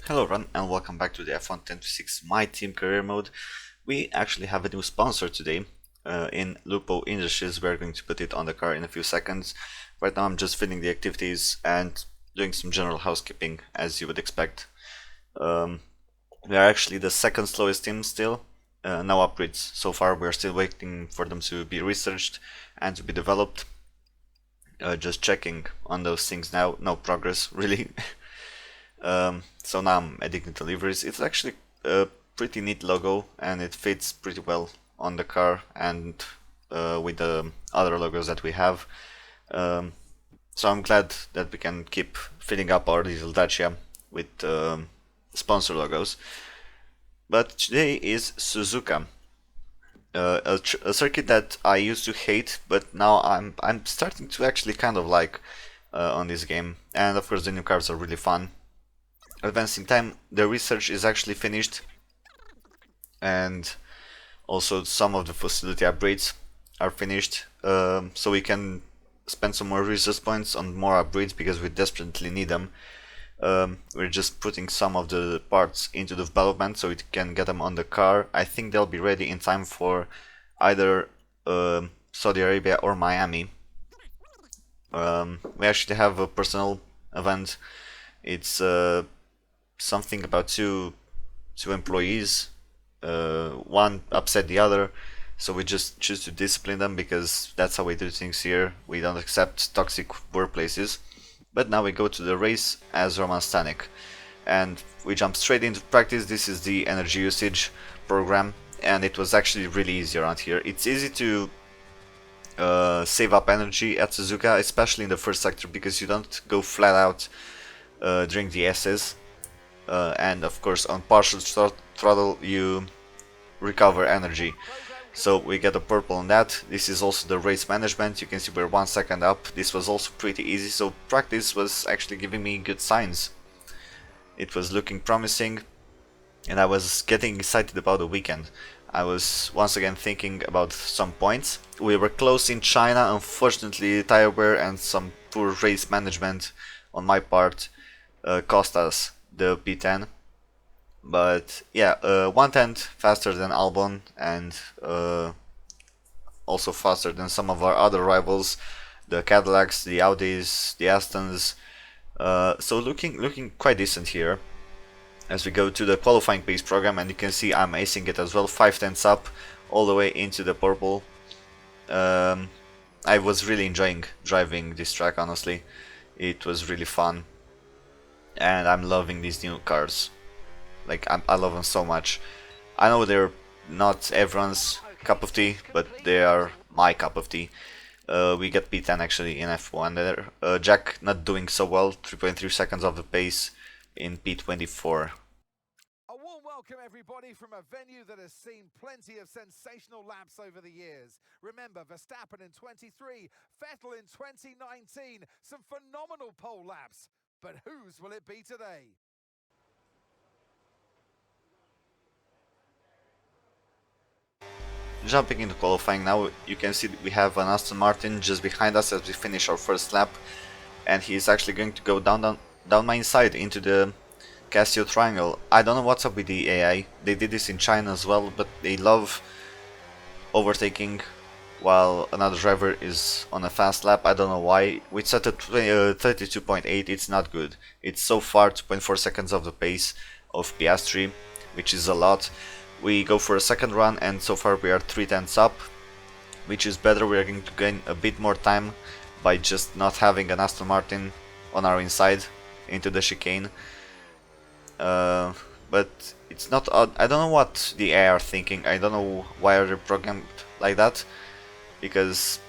Hello everyone and welcome back to the F1 1026 MyTeam career mode. We actually have a new sponsor today in Lupo Industries. We're going to put it on the car in a few seconds. Right now I'm just filling the activities and doing some general housekeeping as you would expect. We are actually the second slowest team still. No upgrades so far. We're still waiting for them to be researched and to be developed. Just checking on those things now. No progress really. So now I'm editing the liveries. It's actually a pretty neat logo and it fits pretty well on the car and with the other logos that we have. So I'm glad that we can keep filling up our little Dacia with sponsor logos. But today is Suzuka, a circuit that I used to hate, but now I'm starting to actually kind of like on this game. And of course the new cars are really fun. Advancing time, the research is actually finished, and also some of the facility upgrades are finished, so we can spend some more resource points on more upgrades because we desperately need them. We're just putting some of the parts into development so we can get them on the car. I think they'll be ready in time for either Saudi Arabia or Miami. We actually have a personal event. It's something about two employees, one upset the other, so we just choose to discipline them because that's how we do things here. We don't accept toxic workplaces. But now we go to the race as Roman Stanek and we jump straight into practice. This is the energy usage program and it was actually really easy around here. It's easy to save up energy at Suzuka, especially in the first sector, because you don't go flat out during the S's. And of course on partial throttle you recover energy, so we get a purple on that. This is also the race management. You can see we're 1 second up. This was also pretty easy, so practice was actually giving me good signs. It was looking promising and I was getting excited about the weekend. I was once again thinking about some points. We were close in China. Unfortunately tire wear and some poor race management on my part cost us the P10, but yeah, 1/10 faster than Albon and also faster than some of our other rivals, the Cadillacs, the Audis, the Astons. So looking quite decent here as we go to the qualifying pace program, and you can see I'm acing it as well, 5/10 up all the way into the purple. I was really enjoying driving this track, honestly. It was really fun. And I'm loving these new cars. Like, I love them so much. I know they're not everyone's cup of tea, but they are my cup of tea. We get P10 actually in F1 there. Jack not doing so well, 3.3 seconds off the pace in P24. A warm welcome everybody from a venue that has seen plenty of sensational laps over the years. Remember, Verstappen in 23, Vettel in 2019, some phenomenal pole laps. But whose will it be today? Jumping into qualifying now, you can see that we have an Aston Martin just behind us as we finish our first lap, and he is actually going to go down my inside into the Casio triangle. I don't know what's up with the AI. They did this in China as well, but they love overtaking while another driver is on a fast lap. I don't know why. We set at 32.8, it's not good. It's so far 2.4 seconds of the pace of Piastri, which is a lot. We go for a second run and so far we are 3/10 up, which is better. We are going to gain a bit more time by just not having an Aston Martin on our inside into the chicane. But it's not odd. I don't know what the AI are thinking. I don't know why are they programmed like that, because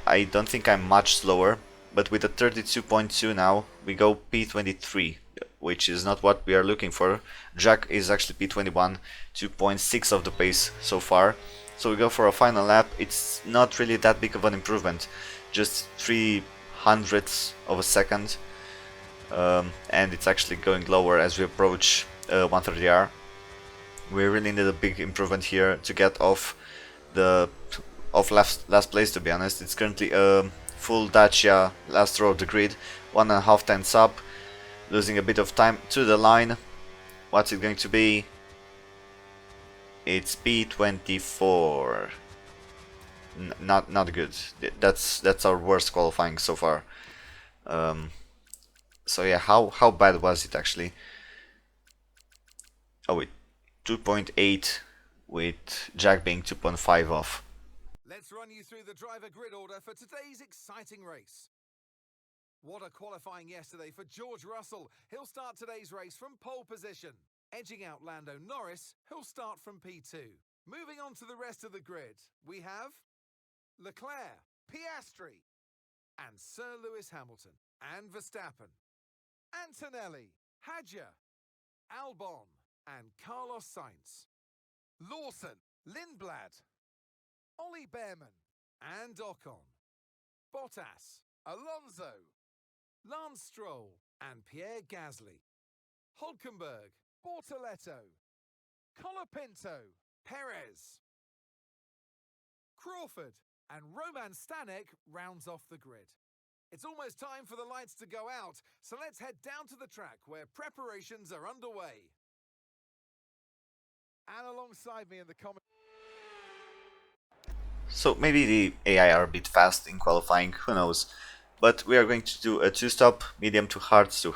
I don't think I'm much slower, but with a 32.2 now, we go P23, which is not what we are looking for. Jack is actually P21, 2.6 of the pace so far. So we go for a final lap. It's not really that big of an improvement, just 0.03 of a second, and it's actually going lower as we approach 130R. We really need a big improvement here to get off the last place, to be honest. It's currently a full Dacia last row of the grid, 1.5 tenths up, losing a bit of time to the line. What's it going to be? It's P24. Not good. That's our worst qualifying so far. So yeah, how bad was it actually? Oh wait, 2.8 with Jack being 2.5 off. Let's run you through the driver grid order for today's exciting race. What a qualifying yesterday for George Russell. He'll start today's race from pole position, edging out Lando Norris, who'll start from P2. Moving on to the rest of the grid, we have Leclerc, Piastri, and Sir Lewis Hamilton, and Verstappen, Antonelli, Hadjar, Albon, and Carlos Sainz, Lawson, Lindblad, Ollie Behrman, and Ocon, Bottas, Alonso, Lance Stroll, and Pierre Gasly, Hulkenberg, Bortoletto, Colapinto, Perez, Crawford, and Roman Stanek rounds off the grid. It's almost time for the lights to go out, so let's head down to the track where preparations are underway. And alongside me in the comment. So maybe the AI are a bit fast in qualifying, who knows. But we are going to do a 2-stop, medium to hards,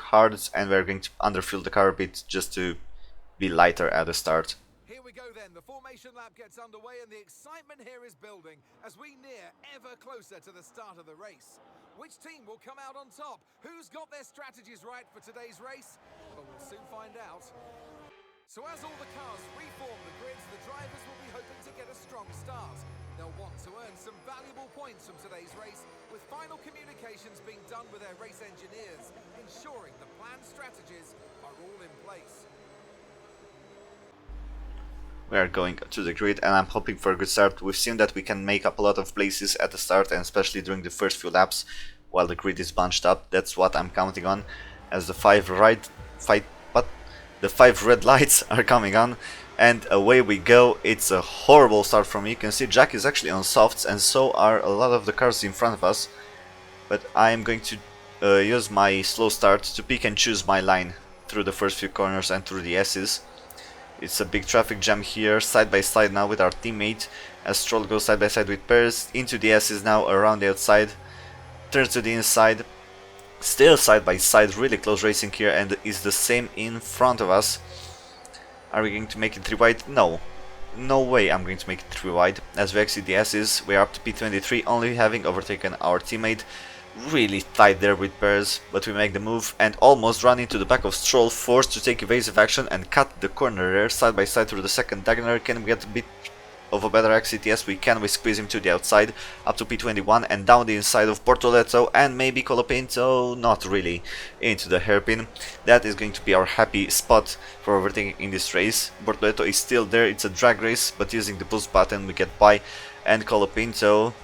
and we're going to underfill the car a bit just to be lighter at the start. Here we go then, the formation lap gets underway and the excitement here is building as we near ever closer to the start of the race. Which team will come out on top? Who's got their strategies right for today's race? Well, we'll soon find out. So as all the cars reform the grids, the drivers will be hoping to get a strong start. They'll want to earn some valuable points from today's race, with final communications being done with their race engineers, ensuring the planned strategies are all in place. We are going to the grid and I'm hoping for a good start. We've seen that we can make up a lot of places at the start, and especially during the first few laps while the grid is bunched up. That's what I'm counting on, as the five red lights are coming on, and away we go. It's a horrible start from me. You can see Jack is actually on softs, and so are a lot of the cars in front of us. But I am going to use my slow start to pick and choose my line through the first few corners and through the S's. It's a big traffic jam here, side by side now with our teammate, as Stroll goes side by side with Perez, into the S's now, around the outside, turns to the inside, still side by side, really close racing here, and is the same in front of us. Are we going to make it 3 wide? No. No way I'm going to make it 3 wide. As we exit the S's, we are up to P23, only having overtaken our teammate. Really tight there with Perez, but we make the move and almost run into the back of Stroll, forced to take evasive action and cut the corner there, side by side through the second diagonal. Can we get a bit of a better exit? Yes, we can. We squeeze him to the outside, up to P21 and down the inside of Bortoletto and maybe Colapinto, not really, into the hairpin. That is going to be our happy spot for overtaking in this race. Bortoletto is still there. It's a drag race, but using the boost button we get by, and Colapinto,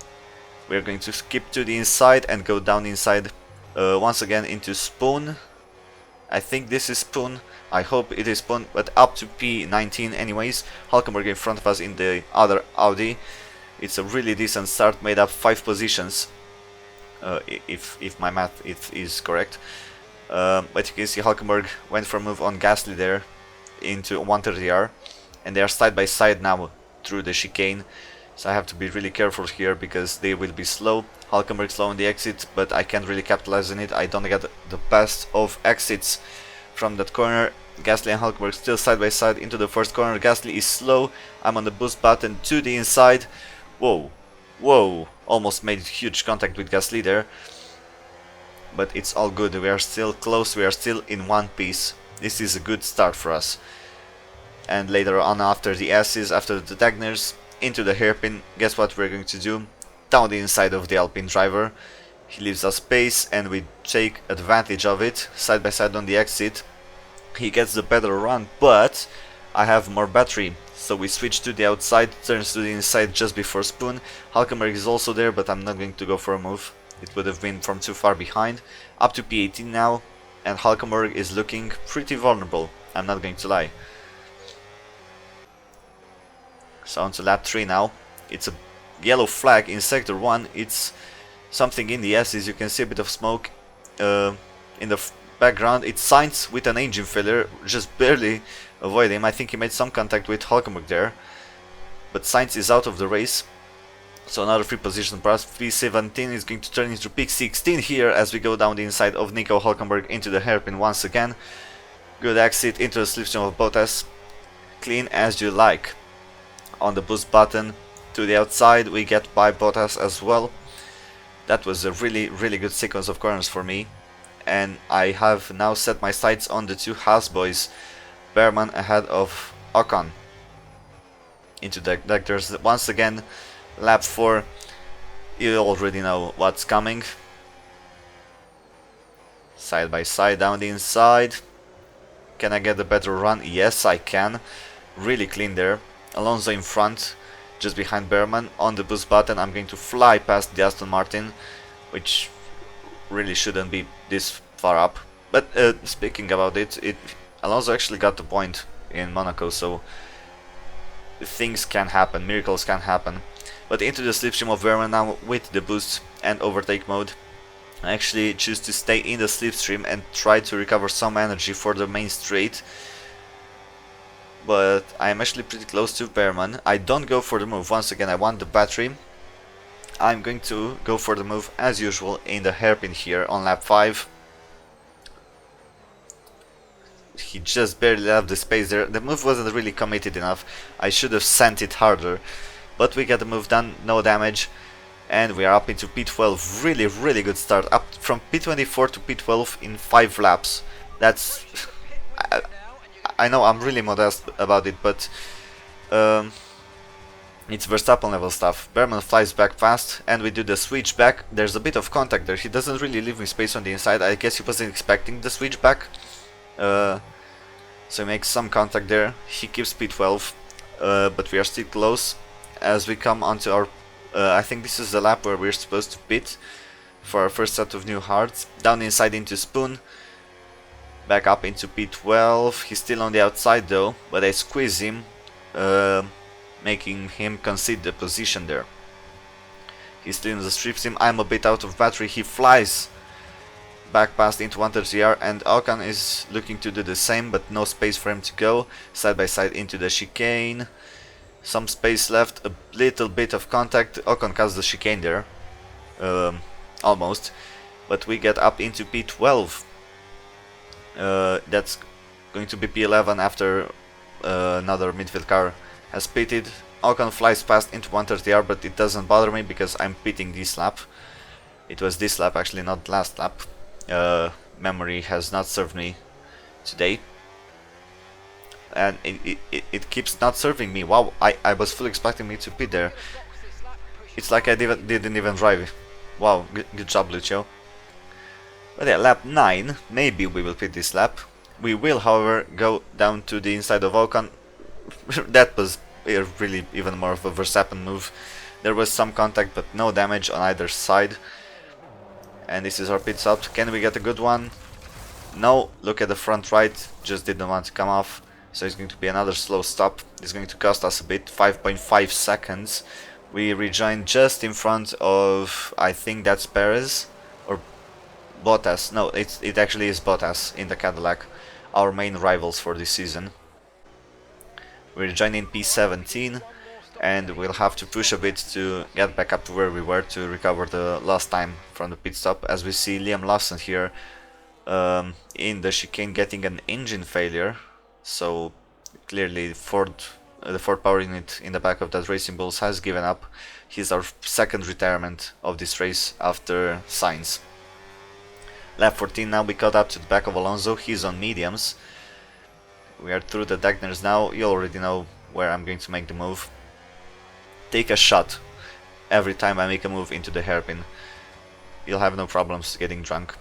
we're going to skip to the inside and go down inside once again into Spoon. I think this is Spoon. I hope it is Spoon, but up to P19 anyways. Hulkenberg in front of us in the other Audi. It's a really decent start, made up 5 positions, if my math is correct. But you can see Hulkenberg went for a move on Gasly there into 130R, and they are side by side now through the chicane. So I have to be really careful here because they will be slow. Hulkenberg slow on the exit, but I can't really capitalize on it. I don't get the best of exits from that corner. Gasly and Hulkenberg still side by side into the first corner. Gasly is slow. I'm on the boost button to the inside. Whoa, whoa, almost made huge contact with Gasly there. But it's all good. We are still close. We are still in one piece. This is a good start for us. And later on, after the S's, after the Dagners, into the hairpin, guess what we're going to do? Down the inside of the Alpine driver. He leaves us space and we take advantage of it. Side by side on the exit. He gets the better run, but I have more battery. So we switch to the outside, turns to the inside just before Spoon. Hulkenberg is also there, but I'm not going to go for a move. It would have been from too far behind. Up to P18 now, and Hulkenberg is looking pretty vulnerable. I'm not going to lie. So on to lap 3 now. It's a yellow flag in sector 1. It's something in the S's. You can see a bit of smoke in the background, it's Sainz with an engine failure, just barely avoid him. I think he made some contact with Hulkenberg there, but Sainz is out of the race. So another free position for us. P17 is going to turn into P16 here as we go down the inside of Nico Hulkenberg into the hairpin once again. Good exit into the slipstream of Bottas. Clean as you like. On the boost button to the outside we get by Bottas as well. That was a really good sequence of corners for me. And I have now set my sights on the two Haas boys. Behrman ahead of Ocon. Into the there's once again lap 4, you already know what's coming. Side by side down the inside. Can I get a better run? Yes, I can. Really clean there. Alonso in front, just behind Behrman. On the boost button, I'm going to fly past the Aston Martin, which really shouldn't be this far up. But speaking about it, Alonso actually got the point in Monaco, so things can happen, miracles can happen. But into the slipstream of Behrman now with the boost and overtake mode. I actually choose to stay in the slipstream and try to recover some energy for the main straight. But I'm actually pretty close to Behrman. I don't go for the move. Once again, I want the battery. I'm going to go for the move as usual in the hairpin here on lap 5. He just barely left the space there. The move wasn't really committed enough. I should have sent it harder. But we get the move done, no damage. And we are up into P12. Really good start. Up from P24 to P12 in 5 laps. That's... I know I'm really modest about it, but it's Verstappen level stuff. Behrman flies back fast and we do the switch back. There's a bit of contact there. He doesn't really leave me space on the inside. I guess he wasn't expecting the switch back. So he makes some contact there. He keeps P12, but we are still close as we come onto our... I think this is the lap where we're supposed to pit for our first set of new hards. Down inside into Spoon. Back up into P12. He's still on the outside though, but I squeeze him, making him concede the position there. He's still in the slipstream. I'm a bit out of battery. He flies back past into 130R and Ocon is looking to do the same, but no space for him to go. Side by side into the chicane. Some space left, a little bit of contact. Ocon cuts the chicane there, almost, but we get up into P12. That's going to be P11 after another midfield car has pitted. Ocon flies past into 130R, but it doesn't bother me because I'm pitting this lap. It was this lap actually, not last lap. Memory has not served me today. And it keeps not serving me. Wow, I was fully expecting me to pit there. It's like I didn't even drive. Wow, good job, Lucio. But yeah, lap 9, maybe we will pit this lap. We will, however, go down to the inside of Ocon. That was really even more of a Verstappen move. There was some contact, but no damage on either side. And this is our pit stop. Can we get a good one? No, look at the front right, just didn't want to come off. So it's going to be another slow stop. It's going to cost us a bit, 5.5 seconds. We rejoin just in front of, I think that's Perez or Bottas. No, it actually is Bottas in the Cadillac, our main rivals for this season. We rejoin in P17 and we'll have to push a bit to get back up to where we were to recover the lost time from the pit stop. As we see Liam Lawson here in the chicane getting an engine failure. So clearly the Ford power unit in the back of that Racing Bulls has given up. He's our second retirement of this race after Sainz. Lap 14 now, we caught up to the back of Alonso. He's on mediums. We are through the Dagners now. You already know where I'm going to make the move. Take a shot every time I make a move into the hairpin. You'll have no problems getting drunk.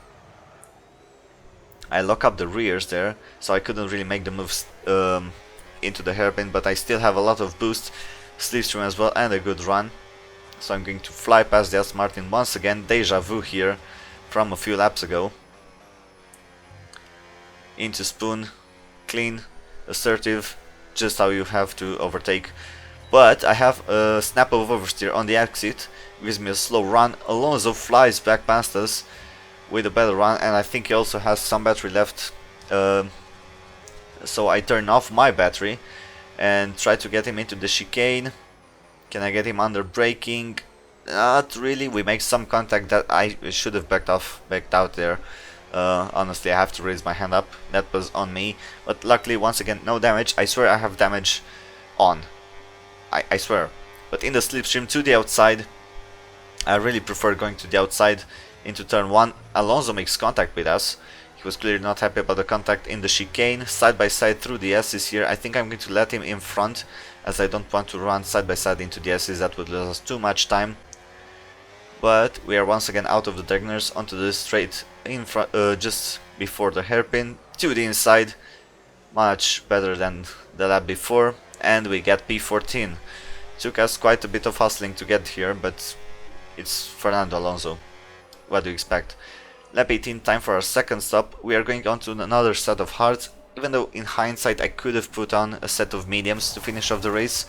I lock up the rears there, so I couldn't really make the moves into the hairpin, but I still have a lot of boost, slipstream as well, and a good run. So I'm going to fly past the Aston Martin once again, deja vu here from a few laps ago. Into Spoon, clean, assertive, just how you have to overtake. But I have a snap of oversteer on the exit, gives me a slow run. Alonso flies back past us with a better run, and I think he also has some battery left. So I turn off my battery and try to get him into the chicane. Can I get him under braking? Not really. We make some contact that I should have backed out there. Honestly, I have to raise my hand up. That was on me. But luckily, once again, no damage. I swear I have damage on. I swear. But in the slipstream to the outside, I really prefer going to the outside into turn 1. Alonso makes contact with us. He was clearly not happy about the contact in the chicane. Side by side through the S's here. I think I'm going to let him in front, as I don't want to run side by side into the S's. That would lose us too much time. But we are once again out of the Dagners onto the straight in front, just before the hairpin to the inside. Much better than the lap before, and we get P14. Took us quite a bit of hustling to get here, but it's Fernando Alonso. What do you expect? Lap 18, time for our second stop. We are going on to another set of hards, even though in hindsight I could have put on a set of mediums to finish off the race.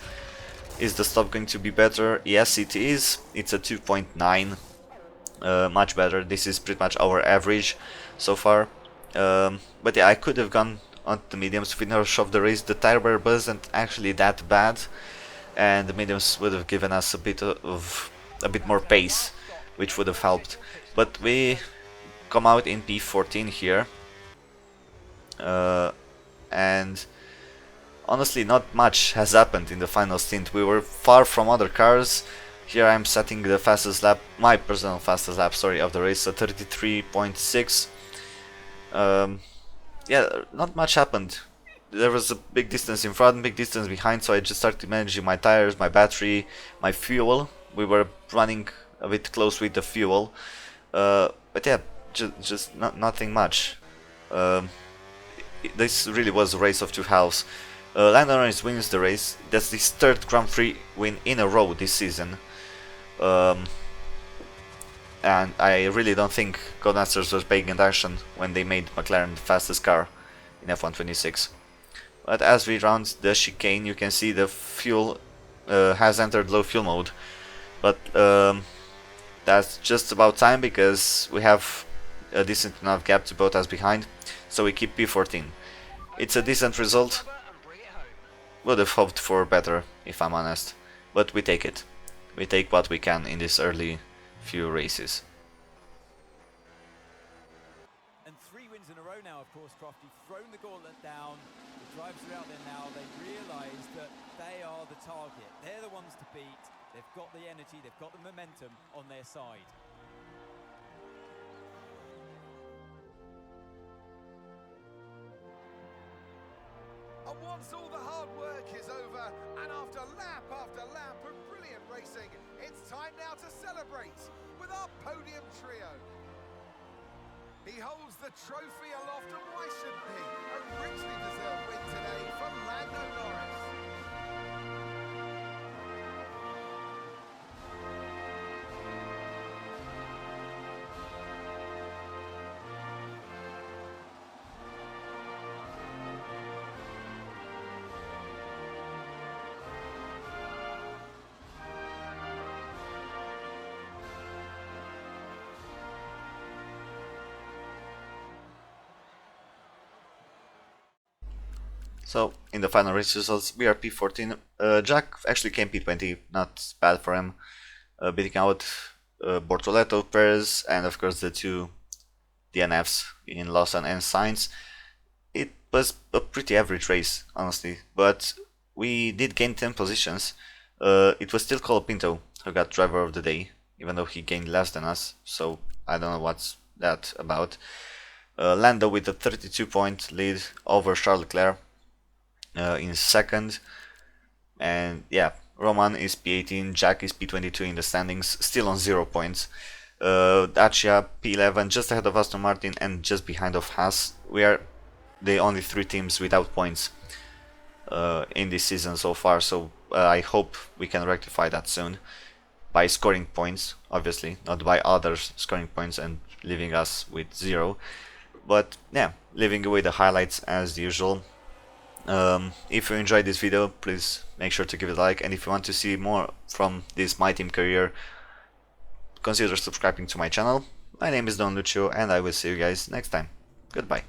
Is the stop going to be better? Yes, it is. It's a 2.9. Much better. This is pretty much our average so far. But yeah, I could have gone on the mediums to finish off the race. The tire wear wasn't actually that bad, and the mediums would have given us a bit more pace, which would have helped. But we come out in P14 here, and honestly not much has happened in the final stint. We were far from other cars. Here I'm setting the fastest lap, my personal fastest lap, sorry, of the race, so 33.6. Yeah, not much happened. There was a big distance in front, big distance behind, so I just started managing my tires, my battery, my fuel. We were running a bit close with the fuel, but yeah, just nothing much. This really was a race of two halves. Lando Norris wins the race. That's his third Grand Prix win in a row this season. And I really don't think Codemasters was paying attention when they made McLaren the fastest car in F126. But as we round the chicane, you can see the fuel has entered low fuel mode. But that's just about time, because we have a decent enough gap to both us behind. So we keep P14. It's a decent result. Would have hoped for better, if I'm honest. But we take it. We take what we can in these early few races. And 3 wins in a row now, of course, Croft. You've thrown the gauntlet down. The drivers are out there now. They realise that they are the target. They're the ones to beat. They've got the energy, they've got the momentum on their side. And once all the hard work is over, and after lap of brilliant racing, it's time now to celebrate with our podium trio. He holds the trophy aloft, and why shouldn't he? A richly deserved win today for Lando Norris. So, in the final race results, we are P14. Jack actually came P20, not bad for him, beating out Bortoleto, Perez, and of course the two DNFs in Lawson and Sainz. It was a pretty average race, honestly, but we did gain 10 positions. It was still Colapinto who got driver of the day, even though he gained less than us, so I don't know what's that about. Lando with a 32-point lead over Charles Leclerc in second, and yeah, Roman is P18, Jack is P22 in the standings, still on 0 points. Dacia P11, just ahead of Aston Martin and just behind of Haas. We are the only 3 teams without points in this season so far, so I hope we can rectify that soon by scoring points, obviously, not by others scoring points and leaving us with 0. But yeah, leaving away the highlights as usual. If you enjoyed this video, please make sure to give it a like, and if you want to see more from this MyTeam career, consider subscribing to my channel. My name is Don Lucio, and I will see you guys next time. Goodbye.